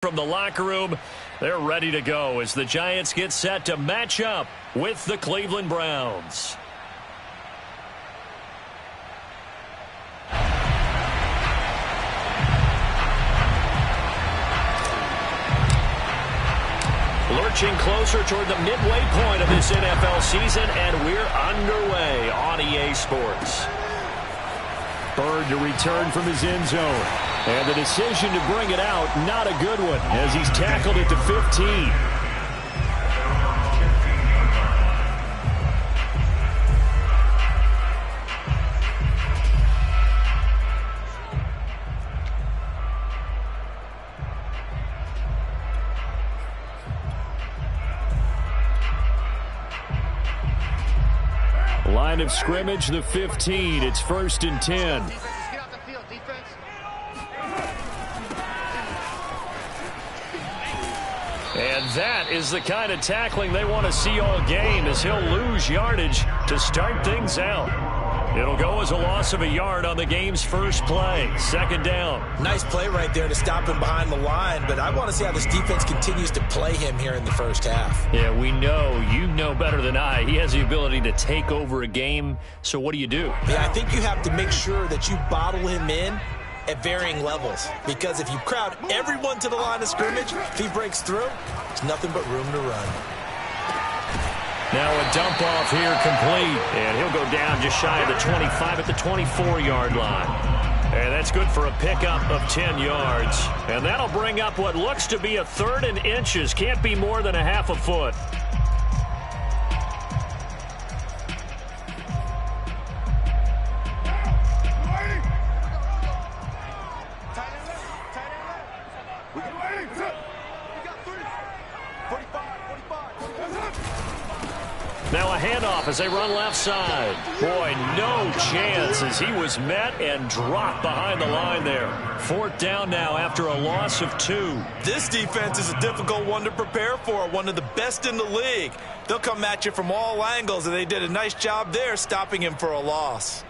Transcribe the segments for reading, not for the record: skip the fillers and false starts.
From the locker room, they're ready to go as the Giants get set to match up with the Cleveland Browns. Lurching closer toward the midway point of this NFL season, and we're underway on EA Sports. Bird to return from his end zone. And the decision to bring it out, not a good one, as he's tackled it to 15. Line of scrimmage, the 15. It's 1st and 10. And that is the kind of tackling they want to see all game, as he'll lose yardage to start things out. It'll go as a loss of a yard on the game's first play. 2nd down. Nice play right there to stop him behind the line, but I want to see how this defense continues to play him here in the first half. Yeah, we know. You know better than I. He has the ability to take over a game, so what do you do? Yeah, I think you have to make sure that you bottle him in at varying levels, because if you crowd everyone to the line of scrimmage, if he breaks through, there's nothing but room to run. Now a dump off here complete, and he'll go down just shy of the 25 at the 24-yard line. And that's good for a pickup of 10 yards. And that'll bring up what looks to be a 3rd and inches. Can't be more than a half a foot. Now a handoff as they run left side. Boy, no chance as he was met and dropped behind the line there. 4th down now after a loss of 2. This defense is a difficult one to prepare for, one of the best in the league. They'll come at you from all angles, and they did a nice job there stopping him for a loss.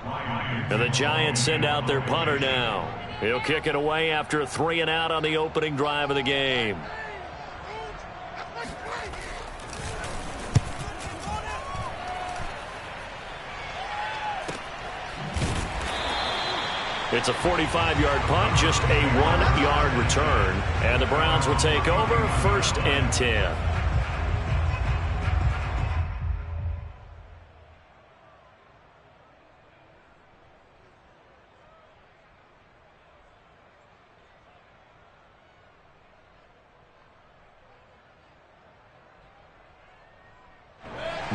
And the Giants send out their punter now. He'll kick it away after a 3 and out on the opening drive of the game. It's a 45-yard punt, just a 1-yard return. And the Browns will take over, 1st and 10.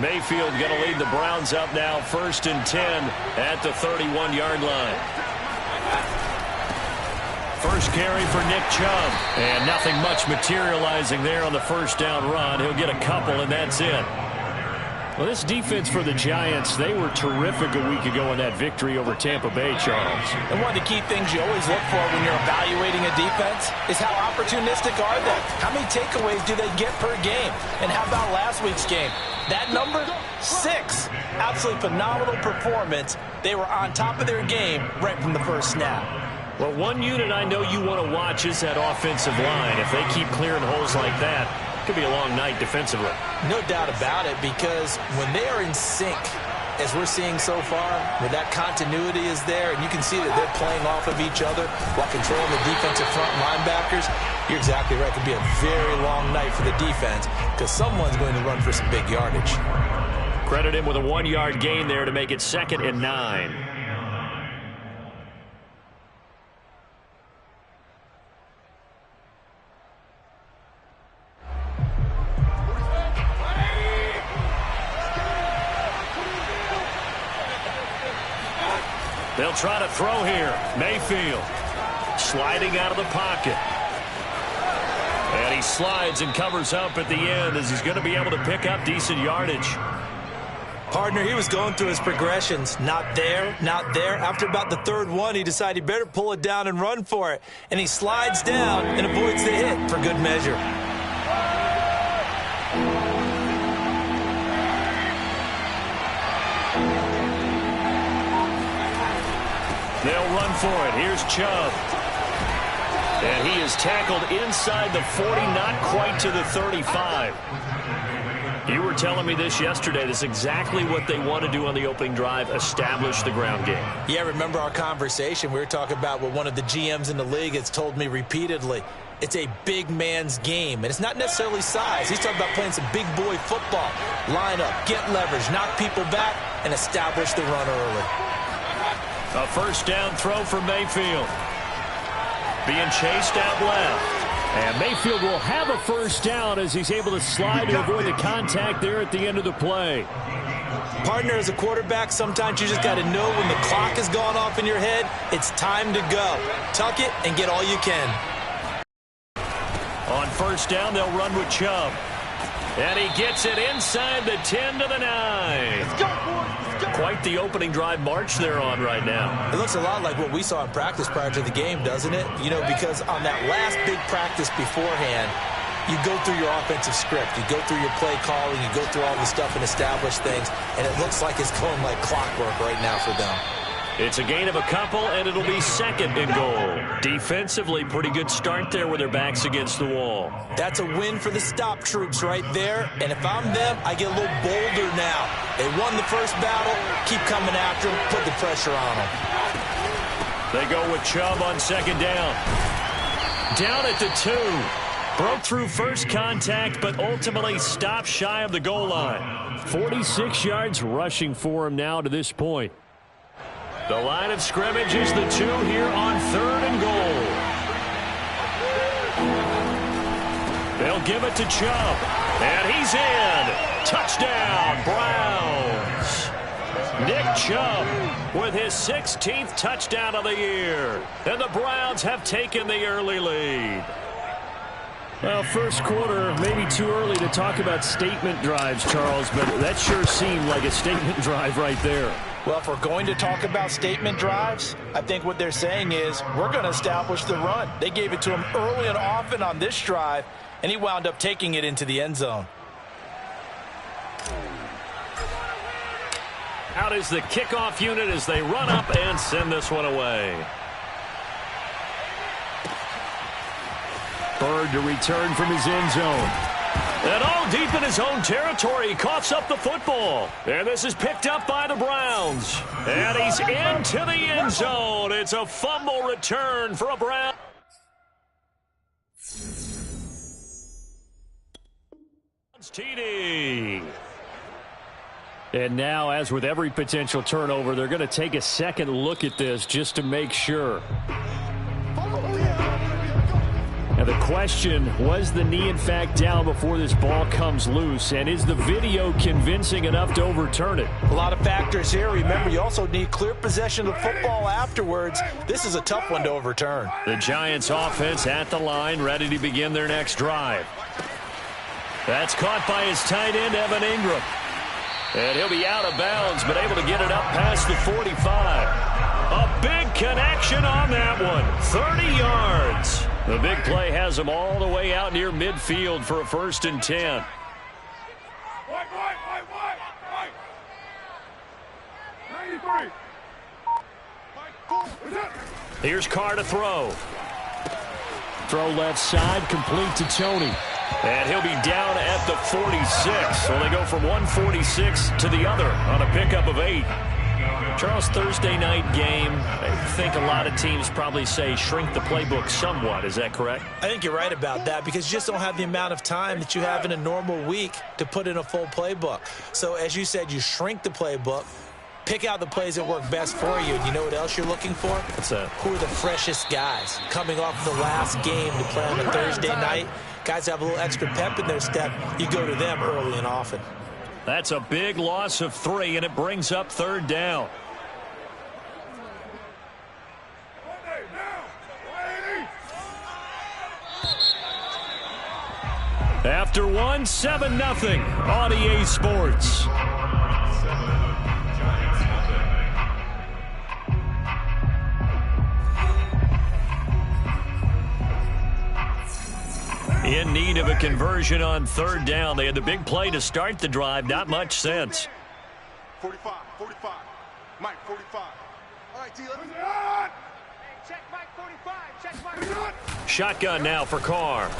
Mayfield going to lead the Browns up now, 1st and 10 at the 31-yard line. First carry for Nick Chubb, and nothing much materializing there on the 1st down run. He'll get a couple, and that's it. Well, this defense for the Giants, they were terrific a week ago in that victory over Tampa Bay, Charles. And one of the key things you always look for when you're evaluating a defense is how opportunistic are they? How many takeaways do they get per game? And how about last week's game? That number, 6. Absolutely phenomenal performance. They were on top of their game right from the first snap. Well, one unit I know you want to watch is that offensive line. If they keep clearing holes like that, it could be a long night defensively. No doubt about it, because when they are in sync, as we're seeing so far, where that continuity is there, and you can see that they're playing off of each other while controlling the defensive front linebackers, you're exactly right. It could be a very long night for the defense, because someone's going to run for some big yardage. Credit him with a 1-yard gain there to make it 2nd and 9. They'll try to throw here. Mayfield sliding out of the pocket. And he slides and covers up at the end as he's going to be able to pick up decent yardage. Partner, he was going through his progressions. Not there, not there. After about the 3rd one, he decided he better pull it down and run for it. And he slides down and avoids the hit for good measure. They'll run for it. Here's Chubb. And he is tackled inside the 40, not quite to the 35. You were telling me this yesterday. This is exactly what they want to do on the opening drive, establish the ground game. Yeah, remember our conversation. We were talking about what one of the GMs in the league has told me repeatedly. It's a big man's game, and it's not necessarily size. He's talking about playing some big boy football. Line up, get leverage, knock people back, and establish the run early. A first down throw for Mayfield. Being chased out left. And Mayfield will have a first down as he's able to slide to avoid the contact there at the end of the play. Partner, as a quarterback, sometimes you just got to know when the clock has gone off in your head, it's time to go. Tuck it and get all you can. On first down, they'll run with Chubb. And he gets it inside the 10 to the 9. Let's go, boys. Let's go. Quite the opening drive march they're on right now. It looks a lot like what we saw in practice prior to the game, doesn't it? You know, because on that last big practice beforehand, you go through your offensive script. You go through your play calling. You go through all the stuff and establish things. And it looks like it's going like clockwork right now for them. It's a gain of a couple, and it'll be second and goal. Defensively, pretty good start there with their backs against the wall. That's a win for the stop troops right there. And if I'm them, I get a little bolder now. They won the first battle. Keep coming after them. Put the pressure on them. They go with Chubb on second down. Down at the 2. Broke through first contact, but ultimately stopped shy of the goal line. 46 yards rushing for him now to this point. The line of scrimmage is the 2 here on third and goal. They'll give it to Chubb. And he's in. Touchdown, Browns. Nick Chubb with his 16th touchdown of the year. And the Browns have taken the early lead. Well, first quarter, maybe too early to talk about statement drives, Charles, but that sure seemed like a statement drive right there. Well, if we're going to talk about statement drives, I think what they're saying is we're going to establish the run. They gave it to him early and often on this drive, and he wound up taking it into the end zone. Out is the kickoff unit as they run up and send this one away. Bird to return from his end zone. And all deep in his own territory, he coughs up the football. And this is picked up by the Browns. And he's into the end zone. It's a fumble return for a Brown. TD. And now, as with every potential turnover, they're going to take a second look at this just to make sure. Now the question, was the knee in fact down before this ball comes loose? And is the video convincing enough to overturn it? A lot of factors here. Remember, you also need clear possession of the football afterwards. This is a tough one to overturn. The Giants offense at the line, ready to begin their next drive. That's caught by his tight end, Evan Ingram. And he'll be out of bounds, but able to get it up past the 45. A big connection on that one. 30 yards. The big play has him all the way out near midfield for a 1st and 10. Here's Carr to throw. Throw left side, complete to Tony. And he'll be down at the 46. So they go from 146 to the other on a pickup of 8. Charles, Thursday night game, I think a lot of teams probably say shrink the playbook somewhat. Is that correct? I think you're right about that because you just don't have the amount of time that you have in a normal week to put in a full playbook. So as you said, you shrink the playbook, pick out the plays that work best for you. And you know what else you're looking for? What's that? Who are the freshest guys coming off the last game to play on a Thursday night? Guys have a little extra pep in their step. You go to them early and often. That's a big loss of 3, and it brings up 3rd down. After 1, 7-0 on EA Sports. In need of a conversion on 3rd down. They had the big play to start the drive. Not much sense. 45. Mike, 45. All right, T, let's Shotgun now for Carr.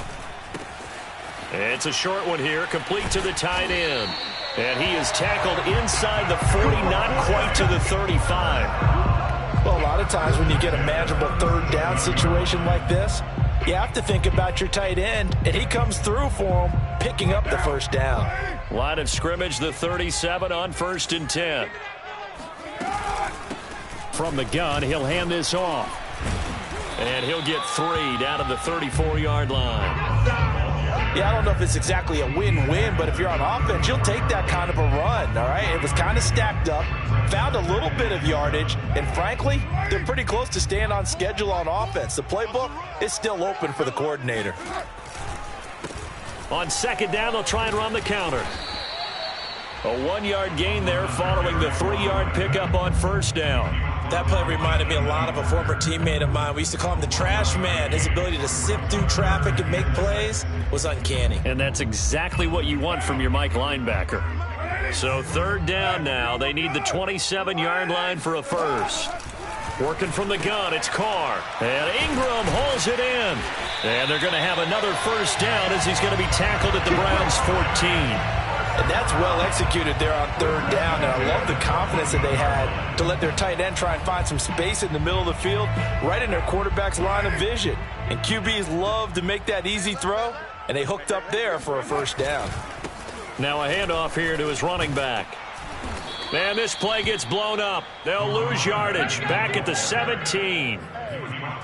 It's a short one here, complete to the tight end. And he is tackled inside the 40, not quite to the 35. Well, a lot of times when you get a manageable third down situation like this, you have to think about your tight end, and he comes through for him, picking up the first down. Line of scrimmage, the 37 on 1st and 10. From the gun, he'll hand this off. And he'll get 3 down to the 34-yard line. Yeah, I don't know if it's exactly a win-win, but if you're on offense, you'll take that kind of a run, all right? It was kind of stacked up, found a little bit of yardage, and frankly, they're pretty close to staying on schedule on offense. The playbook is still open for the coordinator. On 2nd down, they'll try and run the counter. A 1-yard gain there following the 3-yard pickup on 1st down. That play reminded me a lot of a former teammate of mine. We used to call him the trash man. His ability to sift through traffic and make plays was uncanny. And that's exactly what you want from your Mike linebacker. So 3rd down now. They need the 27-yard line for a first. Working from the gun, it's Carr. And Ingram holds it in. And they're going to have another first down as he's going to be tackled at the Browns' 14. And that's well executed there on 3rd down. And I love the confidence that they had to let their tight end try and find some space in the middle of the field, right in their quarterback's line of vision. And QBs love to make that easy throw, and they hooked up there for a first down. Now a handoff here to his running back. Man, this play gets blown up. They'll lose yardage. Back at the 17.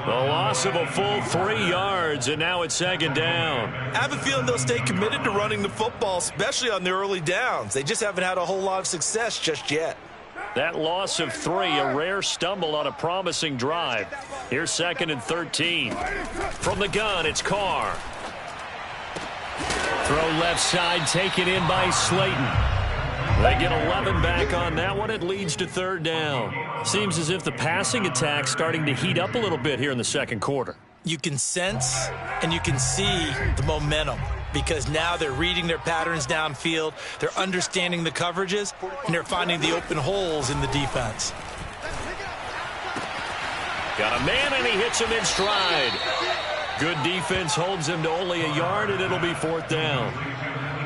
The loss of a full 3 yards, and now it's 2nd down. I have a feeling they'll stay committed to running the football, especially on the early downs. They just haven't had a whole lot of success just yet. That loss of 3, a rare stumble on a promising drive. Here's 2nd and 13. From the gun, it's Carr. Throw left side, taken in by Slayton. They get 11 back on that one. It leads to 3rd down. Seems as if the passing attack's starting to heat up a little bit here in the 2nd quarter. You can sense and you can see the momentum because now they're reading their patterns downfield, they're understanding the coverages, and they're finding the open holes in the defense. Got a man, and he hits him in stride. Good defense holds him to only a yard, and it'll be 4th down.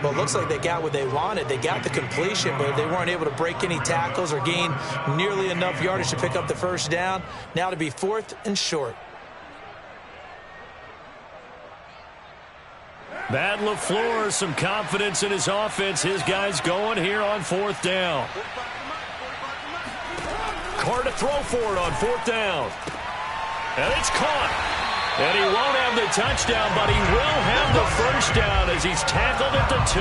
Well, it looks like they got what they wanted. They got the completion, but they weren't able to break any tackles or gain nearly enough yardage to pick up the first down. Now to be 4th and short. Matt LaFleur, some confidence in his offense. His guys going here on 4th down. Carr to throw for it on 4th down. And it's caught. And he won't have the touchdown, but he will have the first down as he's tackled at the 2.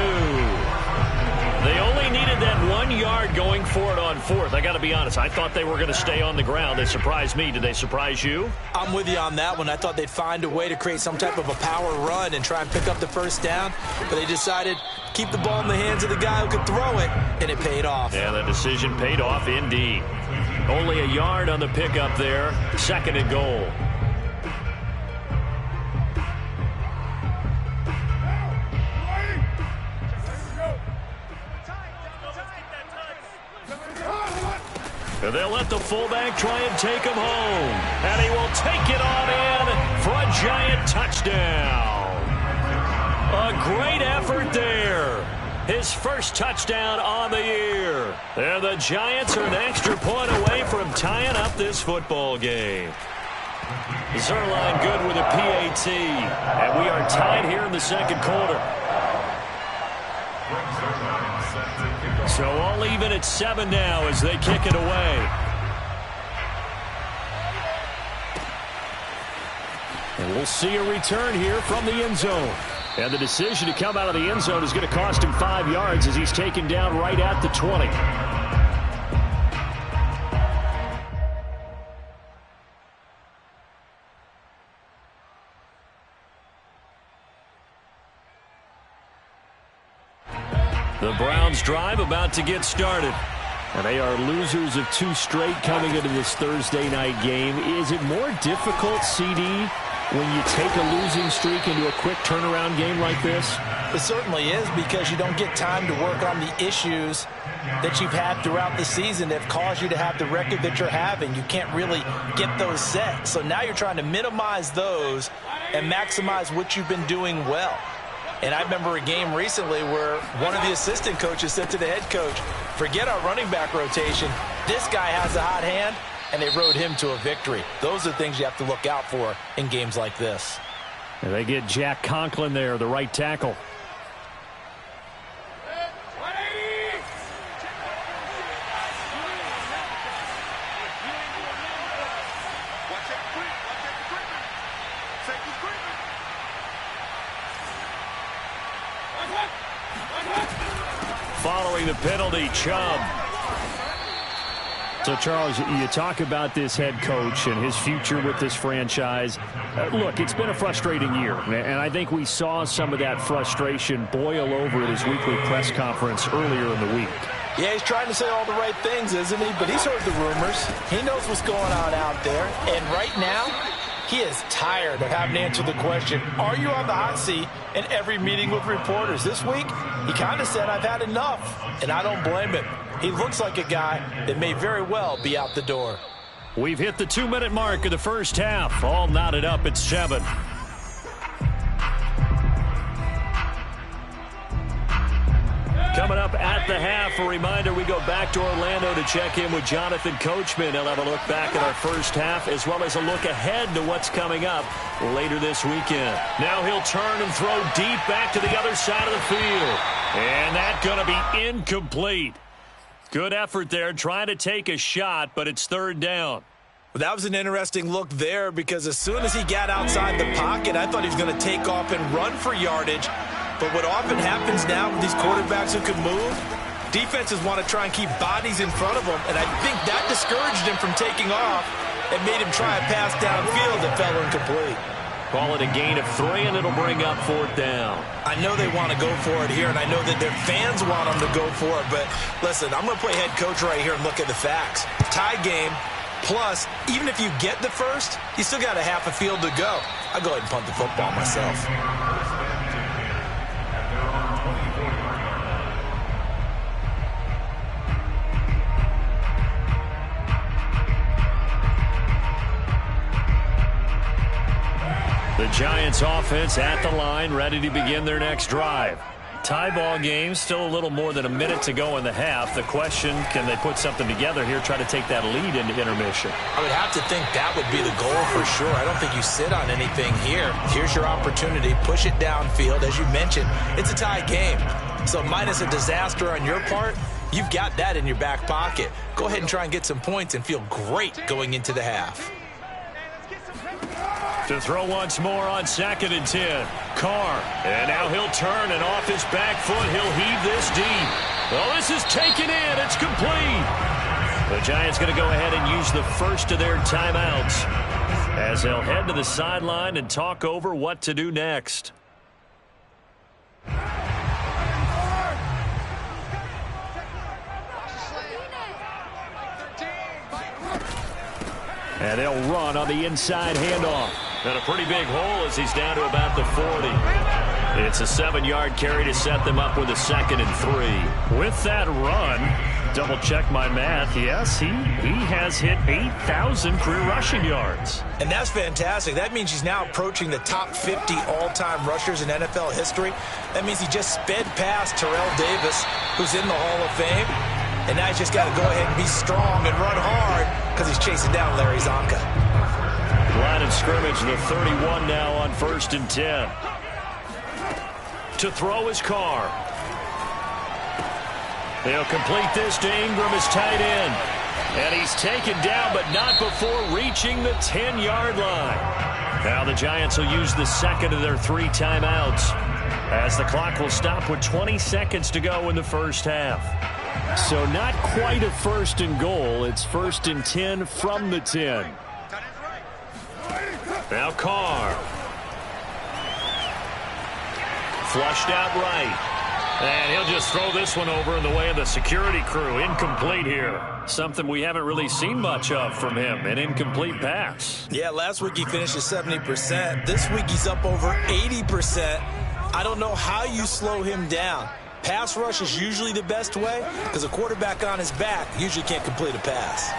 They only needed that 1 yard going for it on 4th. I got to be honest, I thought they were going to stay on the ground. They surprised me. Did they surprise you? I'm with you on that one. I thought they'd find a way to create some type of a power run and try and pick up the first down, but they decided keep the ball in the hands of the guy who could throw it, and it paid off. Yeah, the decision paid off indeed. Only a yard on the pickup there. 2nd and goal. And they'll let the fullback try and take him home. And he will take it on in for a giant touchdown. A great effort there. His first touchdown on the year. And the Giants are an extra point away from tying up this football game. Zerline good with a PAT. And we are tied here in the 2nd quarter. So all even at 7 now as they kick it away. And we'll see a return here from the end zone. And the decision to come out of the end zone is going to cost him 5 yards as he's taken down right at the 20. The Browns drive about to get started. And they are losers of 2 straight coming into this Thursday night game. Is it more difficult, CD, when you take a losing streak into a quick turnaround game like this? It certainly is, because you don't get time to work on the issues that you've had throughout the season that have caused you to have the record that you're having. You can't really get those set. So now you're trying to minimize those and maximize what you've been doing well. And I remember a game recently where one of the assistant coaches said to the head coach, forget our running back rotation. This guy has a hot hand, and they rode him to a victory. Those are things you have to look out for in games like this. And they get Jack Conklin there, the right tackle. Following the penalty, Chubb. So, Charles, you talk about this head coach and his future with this franchise. Look, it's been a frustrating year, and I think we saw some of that frustration boil over at his weekly press conference earlier in the week. Yeah, he's trying to say all the right things, isn't he? But he's heard the rumors. He knows what's going on out there. And right now, he is tired of having to answer the question, are you on the hot seat in every meeting with reporters? This week, he kind of said, I've had enough, and I don't blame him. He looks like a guy that may very well be out the door. We've hit the 2-minute mark of the first half. All knotted up at 7. Coming up at the half, a reminder, we go back to Orlando to check in with Jonathan Coachman. He'll have a look back at our first half as well as a look ahead to what's coming up later this weekend. Now he'll turn and throw deep back to the other side of the field. And that's going to be incomplete. Good effort there, trying to take a shot, but it's third down. Well, that was an interesting look there, because as soon as he got outside the pocket, I thought he was going to take off and run for yardage. But what often happens now with these quarterbacks who can move, defenses want to try and keep bodies in front of them, and I think that discouraged him from taking off and made him try a pass downfield that fell incomplete. Call it a gain of 3, and it'll bring up fourth down. I know they want to go for it here, and I know that their fans want them to go for it, but listen, I'm going to play head coach right here and look at the facts. Tie game, plus, even if you get the first, you still got a half a field to go. I'll go ahead and punt the football myself. The Giants offense at the line, ready to begin their next drive. Tie ball game, still a little more than a minute to go in the half. The question, can they put something together here, try to take that lead into intermission? I would have to think that would be the goal for sure. I don't think you sit on anything here. Here's your opportunity. Push it downfield. As you mentioned, it's a tie game. So minus a disaster on your part, you've got that in your back pocket. Go ahead and try and get some points and feel great going into the half. To throw once more on 2nd and 10. Carr. And now he'll turn, and off his back foot, he'll heave this deep. Well, this is taken in. It's complete. The Giants going to go ahead and use the first of their timeouts as they'll head to the sideline and talk over what to do next. And they'll run on the inside handoff. And a pretty big hole as he's down to about the 40. It's a 7-yard carry to set them up with a 2nd and 3. With that run, double check my math. Yes, he has hit 8,000 career rushing yards. And that's fantastic. That means he's now approaching the top 50 all-time rushers in NFL history. That means he just sped past Terrell Davis, who's in the Hall of Fame. And now he's just got to go ahead and be strong and run hard because he's chasing down Larry Zonka. Line of scrimmage, the 31 now on 1st and 10. To throw his Carr. They'll complete this to Ingram as tight end. And he's taken down, but not before reaching the 10-yard line. Now the Giants will use the 2nd of their 3 timeouts as the clock will stop with 20 seconds to go in the first half. So not quite a 1st and goal. It's 1st and 10 from the 10. Now Carr. Flushed out right. And he'll just throw this one over in the way of the security crew. Incomplete here. Something we haven't really seen much of from him, an incomplete pass. Yeah, last week he finished at 70%. This week he's up over 80%. I don't know how you slow him down. Pass rush is usually the best way because a quarterback on his back usually can't complete a pass.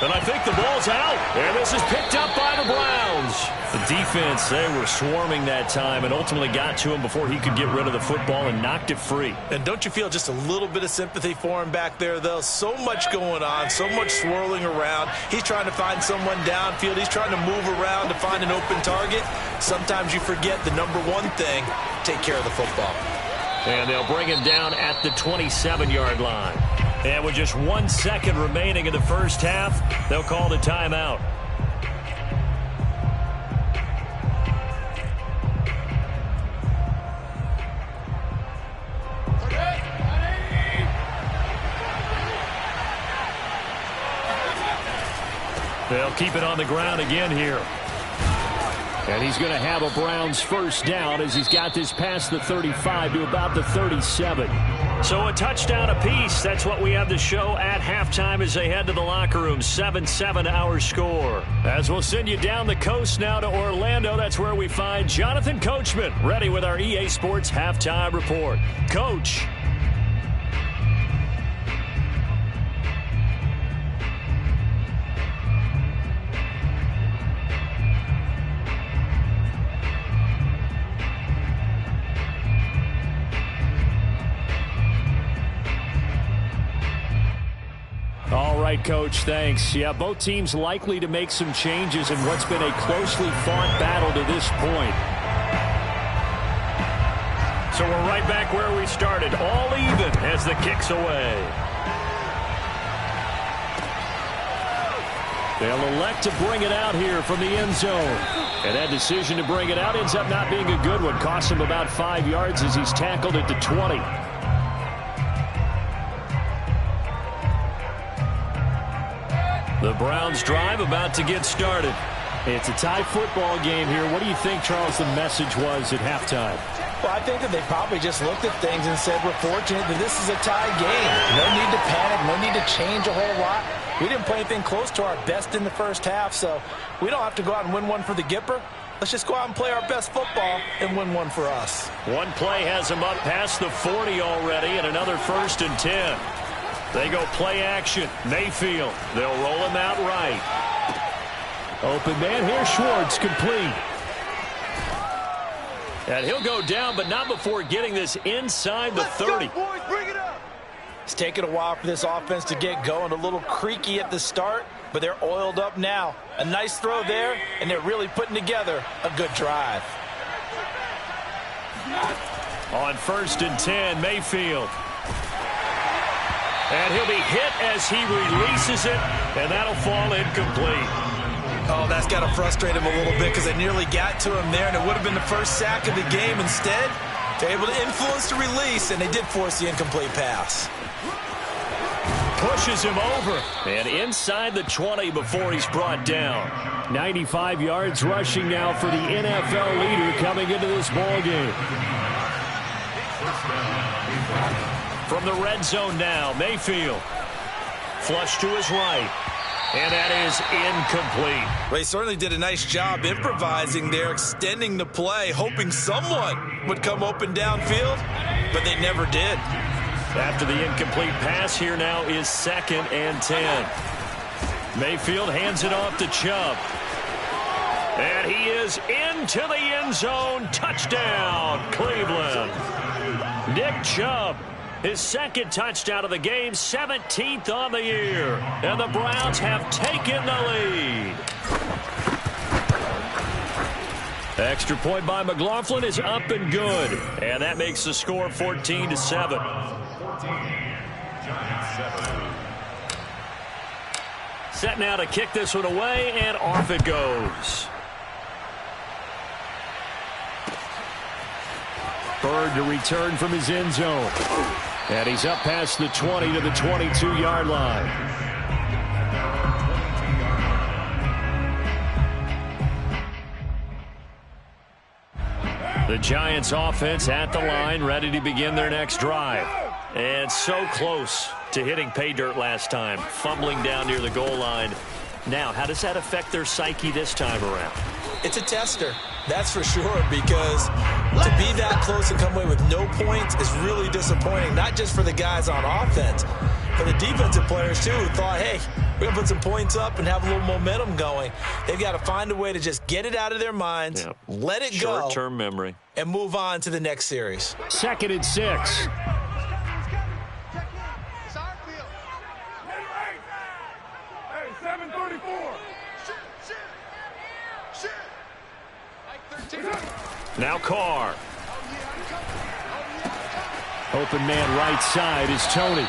And I think the ball's out. And this is picked up by the Browns. The defense, they were swarming that time and ultimately got to him before he could get rid of the football and knocked it free. And don't you feel just a little bit of sympathy for him back there, though? So much going on, so much swirling around. He's trying to find someone downfield. He's trying to move around to find an open target. Sometimes you forget the number one thing, take care of the football. And they'll bring him down at the 27-yard line. And with just 1 second remaining in the first half, they'll call the timeout. They'll keep it on the ground again here. And he's going to have a Browns first down as he's got this past the 35 to about the 37. So a touchdown apiece. That's what we have to show at halftime as they head to the locker room. 7-7 our score. As we'll send you down the coast now to Orlando, that's where we find Jonathan Coachman ready with our EA Sports halftime report. Coach. All right, Coach, thanks. Yeah, both teams likely to make some changes in what's been a closely fought battle to this point. So we're right back where we started, all even as the kick's away. They'll elect to bring it out here from the end zone. And that decision to bring it out ends up not being a good one. Costs him about 5 yards as he's tackled at the 20. The Browns drive about to get started. It's a tie football game here. What do you think, Charles, the message was at halftime? Well, I think that they probably just looked at things and said, we're fortunate that this is a tie game. No need to panic, no need to change a whole lot. We didn't play anything close to our best in the first half, so we don't have to go out and win one for the Gipper. Let's just go out and play our best football and win one for us. One play has them up past the 40 already, and another 1st and 10. They go play action. Mayfield. They'll roll him out right. Open man here. Schwartz complete. And he'll go down, but not before getting this inside the 30. Go, boys, bring it up. It's taken a while for this offense to get going. A little creaky at the start, but they're oiled up now. A nice throw there, and they're really putting together a good drive. On 1st and 10, Mayfield. And he'll be hit as he releases it, and that'll fall incomplete. Oh, that's got to frustrate him a little bit because they nearly got to him there, and it would have been the first sack of the game. Instead, they're able to influence the release, and they did force the incomplete pass. Pushes him over, and inside the 20 before he's brought down. 95 yards rushing now for the NFL leader coming into this ball game. From the red zone now, Mayfield. Flush to his right. And that is incomplete. Well, he certainly did a nice job improvising there, extending the play, hoping someone would come open downfield, but they never did. After the incomplete pass, here now is 2nd and 10. Mayfield hands it off to Chubb. And he is into the end zone. Touchdown, Cleveland. Nick Chubb. His 2nd touchdown of the game, 17th on the year. And the Browns have taken the lead. Extra point by McLaughlin is up and good. And that makes the score 14-7. Set now to kick this one away, and off it goes. Bird to return from his end zone. And he's up past the 20 to the 22-yard line. The Giants offense at the line, ready to begin their next drive. And so close to hitting pay dirt last time, fumbling down near the goal line. Now, how does that affect their psyche this time around? It's a tester, that's for sure, because to be that close and come away with no points is really disappointing, not just for the guys on offense, but the defensive players, too, who thought, hey, we're going to put some points up and have a little momentum going. They've got to find a way to just get it out of their minds, let it go, short-term memory, and move on to the next series. 2nd and 6. Now Carr. Open man right side is Tony.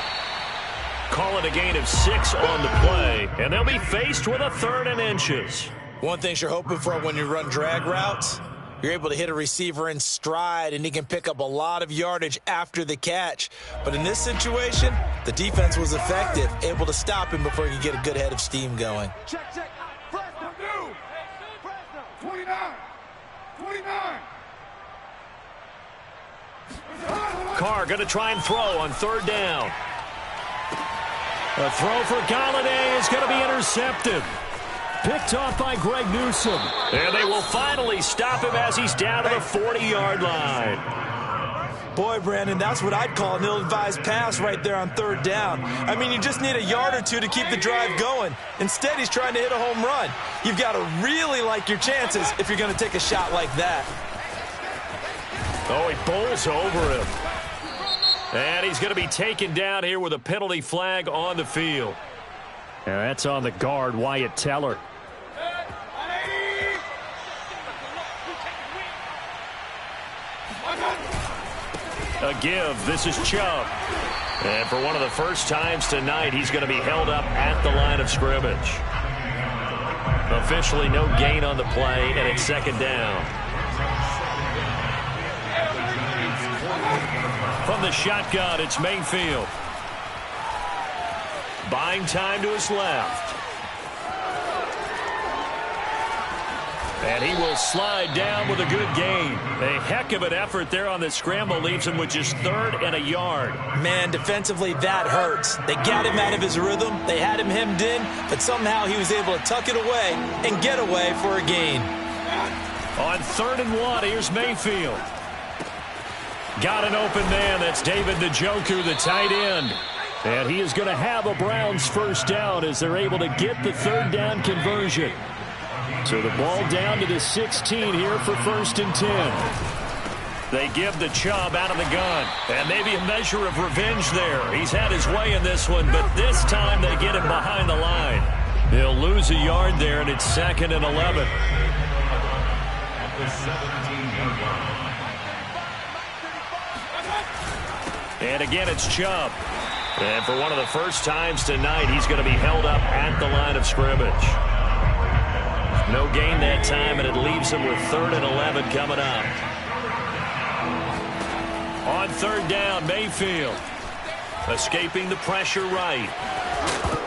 Call it a gain of 6 on the play, and they'll be faced with a 3rd and inches. One thing you're hoping for when you run drag routes, you're able to hit a receiver in stride, and he can pick up a lot of yardage after the catch. But in this situation, the defense was effective, able to stop him before he could get a good head of steam going. Check, check. Fresno. 29. 29. Carr going to try and throw on 3rd down. A throw for Galladay is going to be intercepted. Picked off by Greg Newsome. And they will finally stop him as he's down to the 40-yard line. Boy, Brandon, that's what I'd call an ill-advised pass right there on 3rd down. I mean, you just need a yard or two to keep the drive going. Instead, he's trying to hit a home run. You've got to really like your chances if you're going to take a shot like that. Oh, he bowls over him. And he's going to be taken down here with a penalty flag on the field. And that's on the guard, Wyatt Teller. A give. This is Chubb. And for one of the first times tonight, he's going to be held up at the line of scrimmage. Officially no gain on the play, and it's 2nd down. From the shotgun, it's Mayfield. Buying time to his left. And he will slide down with a good gain. A heck of an effort there on the scramble leaves him with just 3rd and a yard. Man, defensively, that hurts. They got him out of his rhythm. They had him hemmed in, but somehow he was able to tuck it away and get away for a gain. On 3rd and 1, here's Mayfield. Got an open man. That's David Njoku, the tight end. And he is going to have a Browns 1st down as they're able to get the 3rd down conversion. So the ball down to the 16 here for 1st and 10. They give the Chubb out of the gun. And maybe a measure of revenge there. He's had his way in this one, but this time they get him behind the line. They'll lose a yard there, and it's 2nd and 11. And again, it's Chubb. And for one of the first times tonight, he's going to be held up at the line of scrimmage. No gain that time, and it leaves him with 3rd and 11 coming up. On 3rd down, Mayfield. Escaping the pressure right.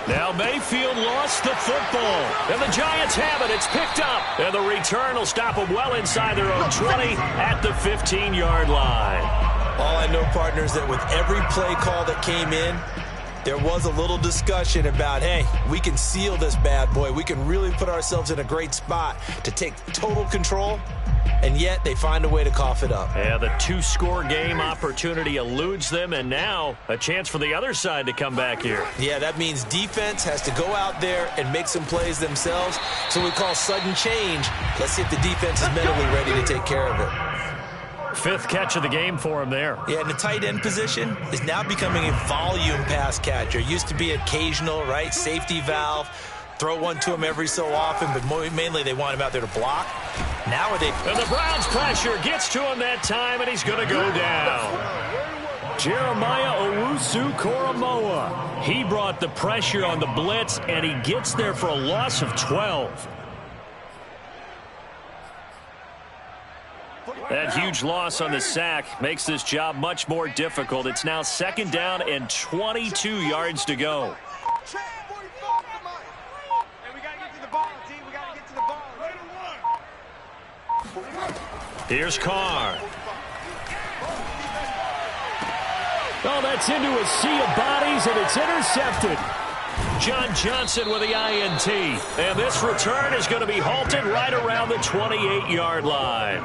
Now Mayfield lost the football. And the Giants have it. It's picked up. And the return will stop them well inside their own 20 at the 15-yard line. All I know, partner, is that with every play call that came in, there was a little discussion about, hey, we can seal this bad boy. We can really put ourselves in a great spot to take total control, and yet they find a way to cough it up. Yeah, the 2-score game opportunity eludes them, and now a chance for the other side to come back here. Yeah, that means defense has to go out there and make some plays themselves. So we call sudden change. Let's see if the defense is mentally ready to take care of it. 5th catch of the game for him there. Yeah, and the tight end position is now becoming a volume pass catcher. Used to be occasional, right? Safety valve. Throw one to him every so often, but mainly they want him out there to block. Nowadays. And the Browns pressure gets to him that time, and he's going to go down. Jeremiah Owusu-Koramoah. He brought the pressure on the blitz, and he gets there for a loss of 12. That huge loss on the sack makes this job much more difficult. It's now 2nd down and 22 yards to go. Here's Carr. Oh, that's into a sea of bodies, and it's intercepted. John Johnson with the INT. And this return is going to be halted right around the 28-yard line.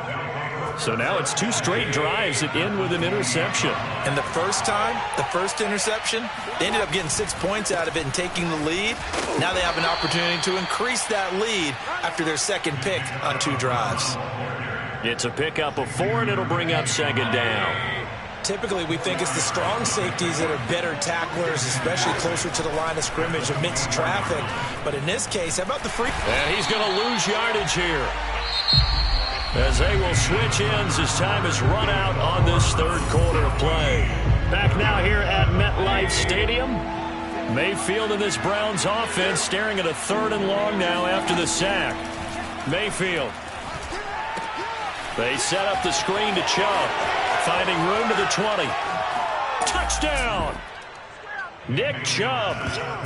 So now it's 2 straight drives that end with an interception. And the first time, the first interception, they ended up getting 6 points out of it and taking the lead. Now they have an opportunity to increase that lead after their second pick on 2 drives. It's a pickup of 4, and it'll bring up second down. Typically, we think it's the strong safeties that are better tacklers, especially closer to the line of scrimmage amidst traffic. But in this case, how about the free? And he's going to lose yardage here, as they will switch ends as time is run out on this third quarter of play. Back now here at MetLife Stadium. Mayfield and this Browns offense staring at a 3rd and long now after the sack. Mayfield. They set up the screen to Chubb, finding room to the 20. Touchdown! Nick Chubb,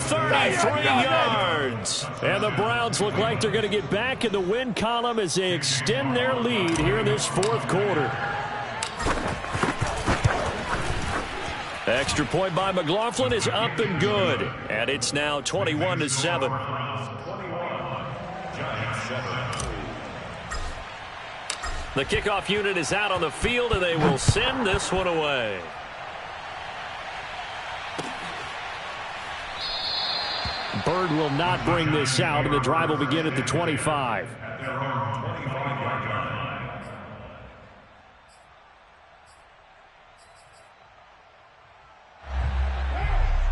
33 yards. And the Browns look like they're going to get back in the win column as they extend their lead here in this 4th quarter. Extra point by McLaughlin is up and good. And it's now 21-7. The kickoff unit is out on the field, and they will send this one away. Bird will not bring this out, and the drive will begin at the 25.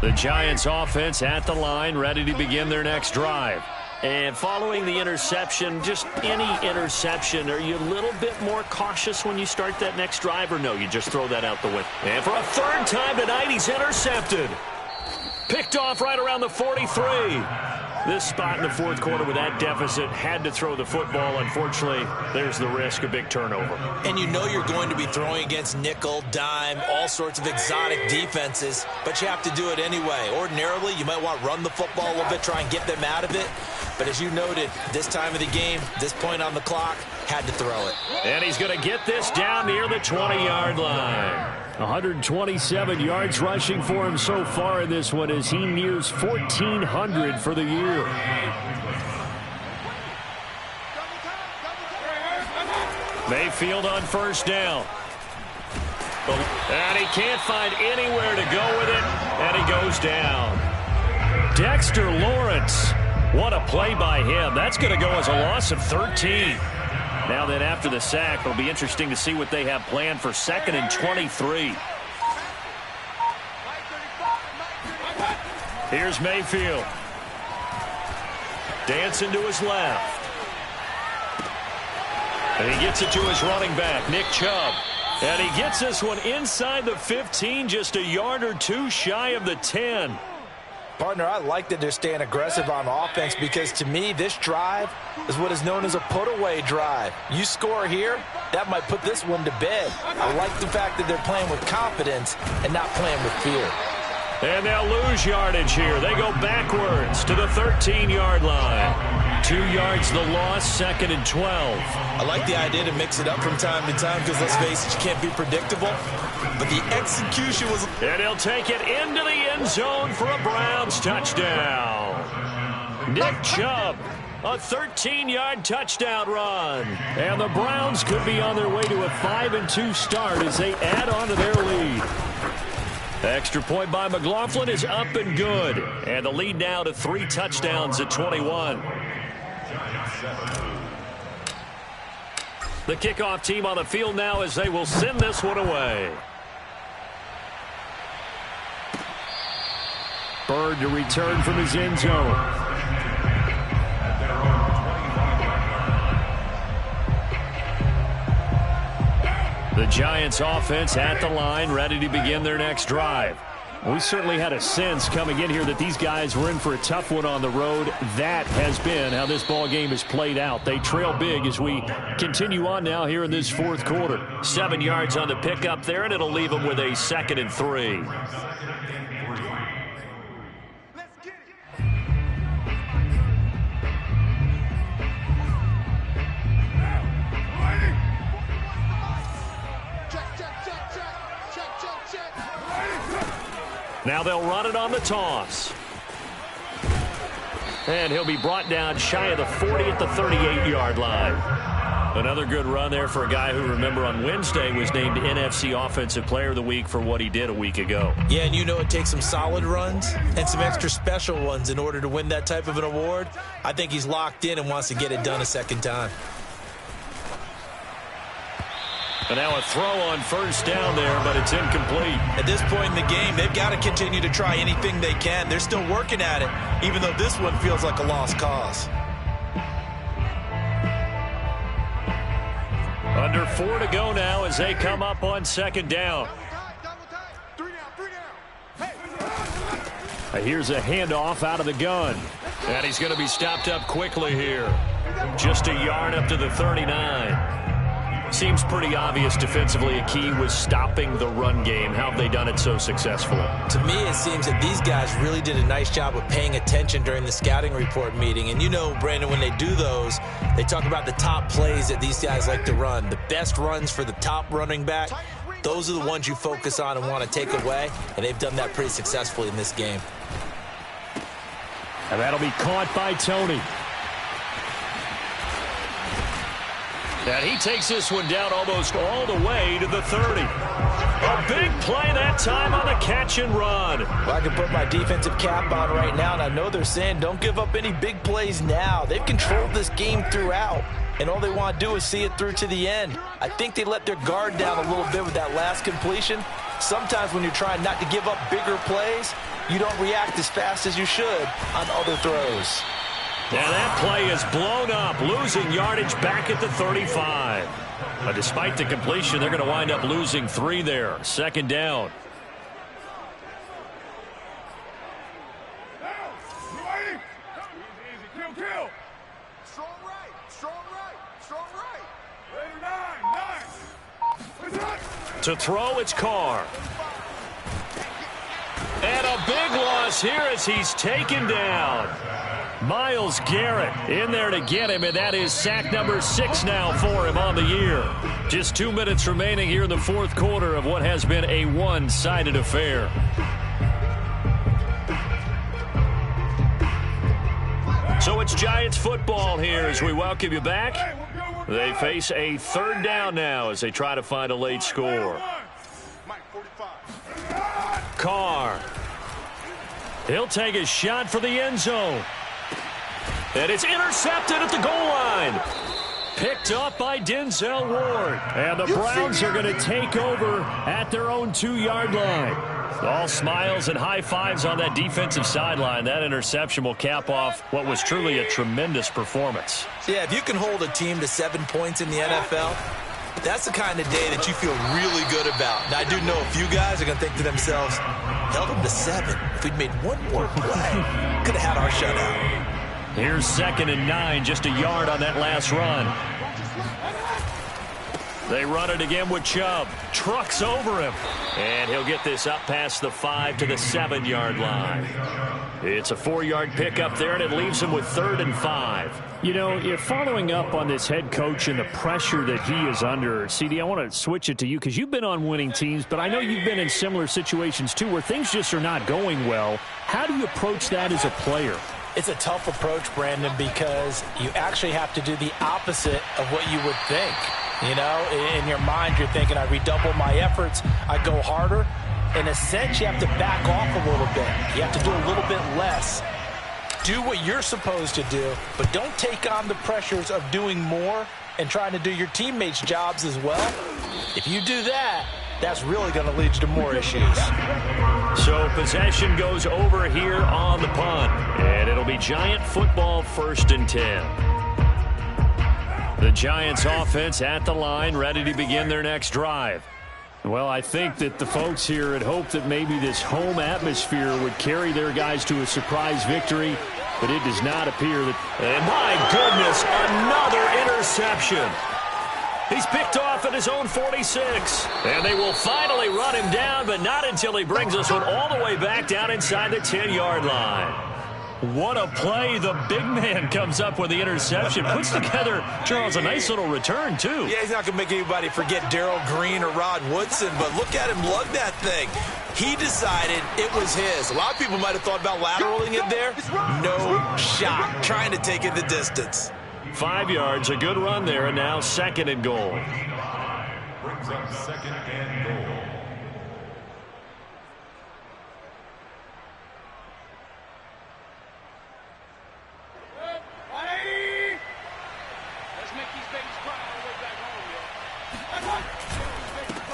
The Giants offense at the line, ready to begin their next drive. And following the interception, just any interception, are you a little bit more cautious when you start that next drive, or no, you just throw that out the window? And for a 3rd time tonight, he's intercepted. Picked off right around the 43. This spot in the 4th quarter with that deficit, had to throw the football. Unfortunately, there's the risk of big turnover. And you know you're going to be throwing against nickel, dime, all sorts of exotic defenses, but you have to do it anyway. Ordinarily, you might want to run the football a little bit, try and get them out of it. But as you noted, this time of the game, this point on the clock, had to throw it. And he's going to get this down near the 20-yard line. 127 yards rushing for him so far in this one as he nears 1,400 for the year. Mayfield on 1st down. And he can't find anywhere to go with it, and he goes down. Dexter Lawrence. What a play by him. That's going to go as a loss of 13. Now then, after the sack, it'll be interesting to see what they have planned for 2nd and 23. Here's Mayfield. Dancing to his left. And he gets it to his running back, Nick Chubb. And he gets this one inside the 15, just a yard or 2 shy of the 10. Partner, I like that they're staying aggressive on offense because, to me, this drive is what is known as a put-away drive. You score here, that might put this one to bed. I like the fact that they're playing with confidence and not playing with fear. And they'll lose yardage here. They go backwards to the 13-yard line. 2 yards the loss, 2nd and 12. I like the idea to mix it up from time to time because, let's face it, you can't be predictable. But the execution was... And he'll take it into the end zone for a Browns touchdown. Nick Chubb, a 13-yard touchdown run. And the Browns could be on their way to a 5-2 start as they add on to their lead. Extra point by McLaughlin is up and good. And the lead now to 3 touchdowns at 21. The kickoff team on the field now as they will send this one away. Bird to return from his end zone. The Giants offense at the line, ready to begin their next drive. We certainly had a sense coming in here that these guys were in for a tough one on the road. That has been how this ball game has played out. They trail big as we continue on now here in this 4th quarter. 7 yards on the pickup there, and it'll leave them with a 2nd and 3. Now they'll run it on the toss. And he'll be brought down shy of the 40 at the 38-yard line. Another good run there for a guy who, remember, on Wednesday was named NFC Offensive Player of the Week for what he did a week ago. Yeah, and you know it takes some solid runs and some extra special ones in order to win that type of an award. I think he's locked in and wants to get it done a second time. And now a throw on first down there, but it's incomplete. At this point in the game, they've got to continue to try anything they can. They're still working at it, even though this one feels like a lost cause. Under 4 to go now as they come up on second down. Here's a handoff out of the gun. And he's going to be stopped up quickly here. Just a yard up to the 39. Seems pretty obvious defensively a key was stopping the run game. How have they done it so successfully? To me, it seems that these guys really did a nice job of paying attention during the scouting report meeting. And you know, Brandon, when they do those, they talk about the top plays that these guys like to run. The best runs for the top running back, those are the ones you focus on and want to take away. And they've done that pretty successfully in this game. And that'll be caught by Tony. And he takes this one down almost all the way to the 30. A big play that time on the catch and run. Well, I can put my defensive cap on right now, and I know they're saying don't give up any big plays now. They've controlled this game throughout, and all they want to do is see it through to the end. I think they let their guard down a little bit with that last completion. Sometimes when you're trying not to give up bigger plays, you don't react as fast as you should on other throws. Now that play is blown up, losing yardage back at the 35. But despite the completion, they're going to wind up losing 3 there. Second down. Kill. Strong right. Ready, 9. To throw, it's Carr. And a big loss here as he's taken down. Myles Garrett in there to get him, and that is sack number 6 now for him on the year. Just 2 minutes remaining here in the fourth quarter of what has been a one-sided affair. So it's Giants football here as we welcome you back. They face a third down now as they try to find a late score. Carr. He'll take a shot for the end zone. And it's intercepted at the goal line. Picked up by Denzel Ward. And the Browns are going to take over at their own 2-yard line. All smiles and high fives on that defensive sideline. That interception will cap off what was truly a tremendous performance. Yeah, if you can hold a team to 7 points in the NFL, that's the kind of day that you feel really good about. Now, I do know a few guys are going to think to themselves, held them to 7. If we'd made one more play, could have had our shutout. Here's 2nd and 9, just a yard on that last run. They run it again with Chubb. Trucks over him. And he'll get this up past the 5 to the 7-yard line. It's a 4-yard pickup there, and it leaves him with 3rd and 5. You know, if following up on this head coach and the pressure that he is under, CD, I want to switch it to you because you've been on winning teams, but I know you've been in similar situations too where things just are not going well. How do you approach that as a player? It's a tough approach, Brandon, because you actually have to do the opposite of what you would think. You know, in your mind, you're thinking, I redouble my efforts, I go harder. In a sense, you have to back off a little bit. You have to do a little bit less. Do what you're supposed to do, but don't take on the pressures of doing more and trying to do your teammates' jobs as well. If you do that, that's really going to lead you to more issues. So possession goes over here on the punt, and it'll be Giant football 1st and 10. The Giants offense at the line, ready to begin their next drive. Well, I think that the folks here had hoped that maybe this home atmosphere would carry their guys to a surprise victory, but it does not appear that. And my goodness, another interception. He's picked off at his own 46. And they will finally run him down, but not until he brings us one all the way back down inside the 10-yard line. What a play. The big man comes up with the interception. Puts together, Charles, a nice little return, too. Yeah, he's not going to make anybody forget Darrell Green or Rod Woodson, but look at him lug that thing. He decided it was his. A lot of people might have thought about lateraling it there. No shot. Trying to take it the distance. 5 yards, a good run there, and now 2nd and goal. Brings up 2nd and goal.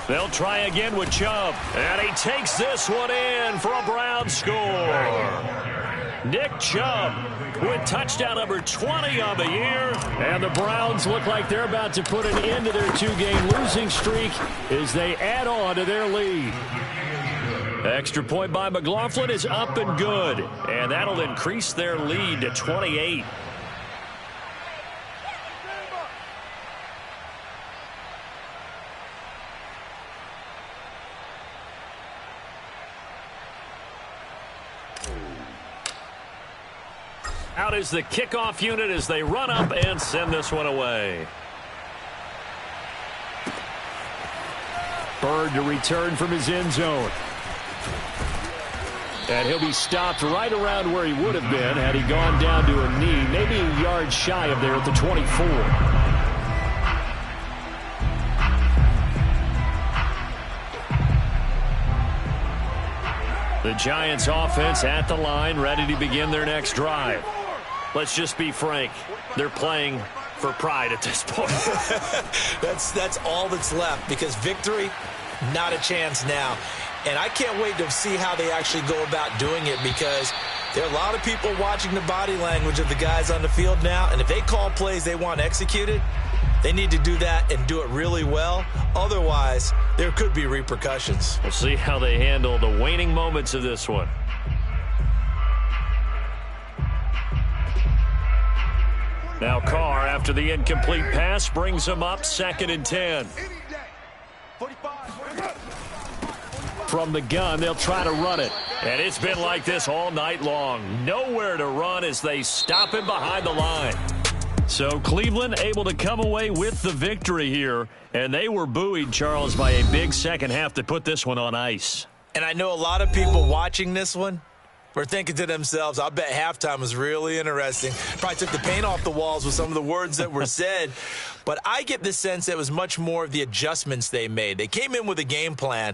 They'll try again with Chubb. And he takes this one in for a Brown score. Nick Chubb with touchdown number 20 on the year. And the Browns look like they're about to put an end to their 2-game losing streak as they add on to their lead. Extra point by McLaughlin is up and good. And that'll increase their lead to 28. Out is the kickoff unit as they run up and send this one away. Bird to return from his end zone. And he'll be stopped right around where he would have been had he gone down to a knee, maybe a yard shy of there at the 24. The Giants offense at the line, ready to begin their next drive. Let's just be frank. They're playing for pride at this point. That's all that's left, because victory, not a chance now. And I can't wait to see how they actually go about doing it, because there are a lot of people watching the body language of the guys on the field now, and if they call plays they want executed, they need to do that and do it really well. Otherwise, there could be repercussions. We'll see how they handle the waning moments of this one. Now Carr, after the incomplete pass, brings him up 2nd and 10. From the gun, they'll try to run it. And it's been like this all night long. Nowhere to run as they stop him behind the line. So Cleveland able to come away with the victory here. And they were buoyed, Charles, by a big second half to put this one on ice. And I know a lot of people watching this one were thinking to themselves, I bet halftime was really interesting. Probably took the paint off the walls with some of the words that were said. But I get the sense that it was much more of the adjustments they made. They came in with a game plan,